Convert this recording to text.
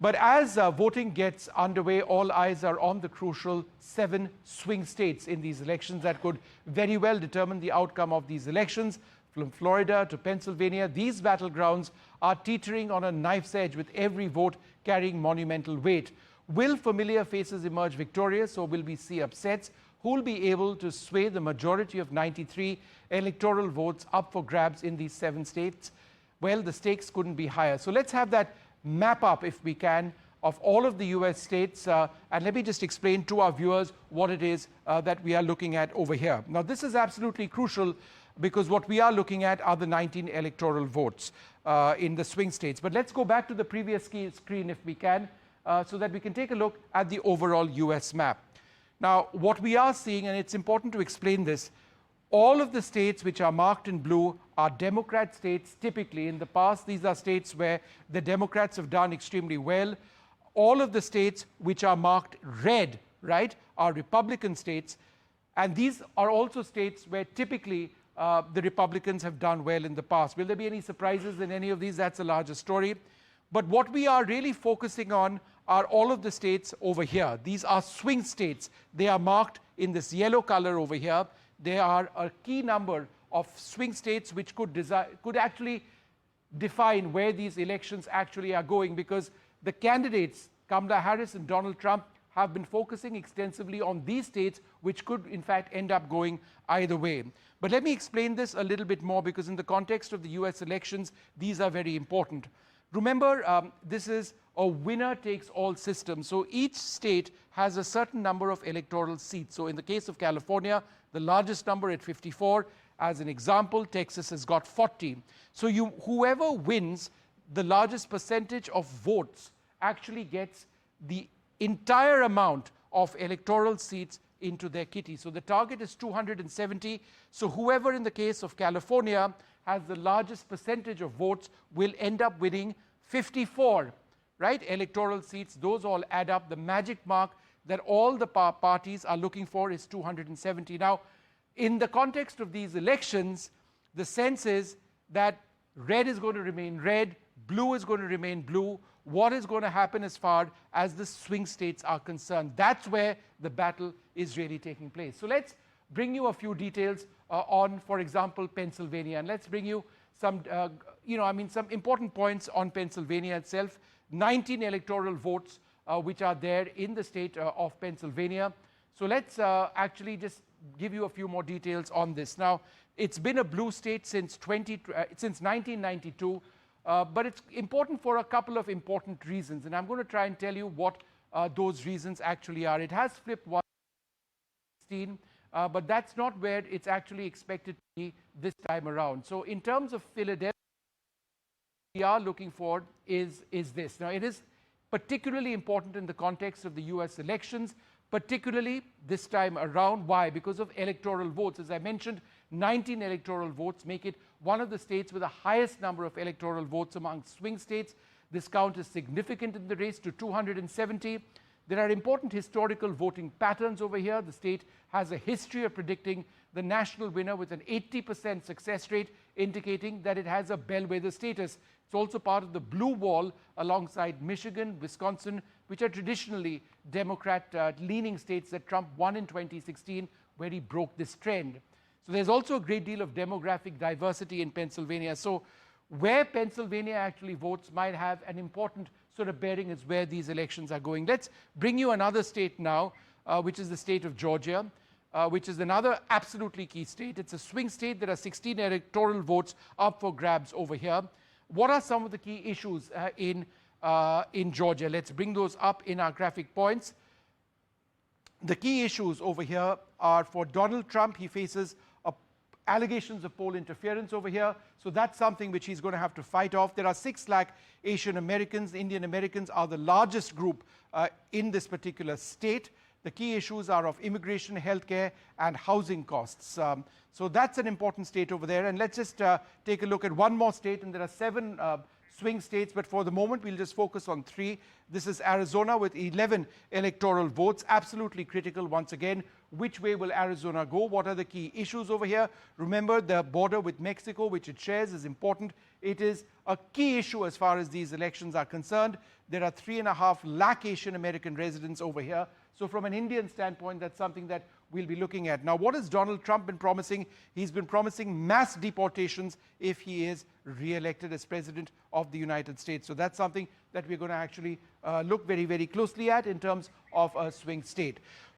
But as voting gets underway, all eyes are on the crucial 7 swing states in these elections that could very well determine the outcome of these elections. From Florida to Pennsylvania, these battlegrounds are teetering on a knife's edge, with every vote carrying monumental weight. Will familiar faces emerge victorious, or will we see upsets? Who will be able to sway the majority of 93 electoral votes up for grabs in these 7 states? Well, the stakes couldn't be higher. So let's have that map up, if we can, of all of the US states. And let me just explain to our viewers what it is that we are looking at over here. Now, this is absolutely crucial because what we are looking at are the 19 electoral votes in the swing states. But let's go back to the previous screen, if we can, so that we can take a look at the overall US map. Now, what we are seeing, and it's important to explain this, all of the states which are marked in blue are Democrat states. Typically, in the past, these are states where the Democrats have done extremely well. All of the states which are marked red, right, are Republican states. And these are also states where typically the Republicans have done well in the past. Will there be any surprises in any of these? That's a larger story. But what we are really focusing on are all of the states over here. These are swing states. They are marked in this yellow color over here. There are a key number of swing states which could actually define where these elections actually are going, because the candidates, Kamala Harris and Donald Trump, have been focusing extensively on these states, which could in fact end up going either way. But let me explain this a little bit more, because in the context of the US elections, these are very important. Remember, this is a winner-takes-all system. So each state has a certain number of electoral seats. So in the case of California, the largest number at 54. As an example, Texas has got 40. So whoever wins the largest percentage of votes actually gets the entire amount of electoral seats into their kitty. So the target is 270. So whoever, in the case of California, has the largest percentage of votes will end up winning 54, right, electoral seats. Those all add up. The magic mark that all the parties are looking for is 270. Now, in the context of these elections, the sense is that red is going to remain red, blue is going to remain blue. What is going to happen as far as the swing states are concerned? That's where the battle is really taking place. So let's bring you a few details on, for example, Pennsylvania. And let's bring you some, some important points on Pennsylvania itself. 19 electoral votes which are there in the state of Pennsylvania. So let's actually just give you a few more details on this. Now, it's been a blue state since 1992, but it's important for a couple of important reasons. And I'm going to try and tell you what those reasons actually are. It has flipped 116. But that's not where it's actually expected to be this time around. So in terms of Philadelphia, what we are looking for is this. Now, it is particularly important in the context of the US elections, particularly this time around. Why? Because of electoral votes. As I mentioned, 19 electoral votes make it one of the states with the highest number of electoral votes among swing states. This count is significant in the race to 270. There are important historical voting patterns over here. The state has a history of predicting the national winner with an 80% success rate, indicating that it has a bellwether status. It's also part of the blue wall alongside Michigan, Wisconsin, which are traditionally Democrat-leaning states that Trump won in 2016, where he broke this trend. So there's also a great deal of demographic diversity in Pennsylvania. So where Pennsylvania actually votes might have an important sort of bearing as where these elections are going. Let's bring you another state now, which is the state of Georgia, which is another absolutely key state. It's a swing state. There are 16 electoral votes up for grabs over here. What are some of the key issues in Georgia? Let's bring those up in our graphic points. The key issues over here are for Donald Trump. He faces allegations of poll interference over here. So that's something which he's going to have to fight off. There are 6 lakh Asian Americans. Indian Americans are the largest group in this particular state. The key issues are of immigration, healthcare, and housing costs. So that's an important state over there. And let's just take a look at one more state. And there are 7 swing states, but for the moment, we'll just focus on 3. This is Arizona with 11 electoral votes. Absolutely critical, once again. Which way will Arizona go? What are the key issues over here? Remember, the border with Mexico, which it shares, is important. It is a key issue as far as these elections are concerned. There are 3.5 lakh Asian American residents over here. So from an Indian standpoint, that's something that we'll be looking at. Now, what has Donald Trump been promising? He's been promising mass deportations if he is re-elected as President of the United States. So that's something that we're going to actually look very, very closely at in terms of a swing state.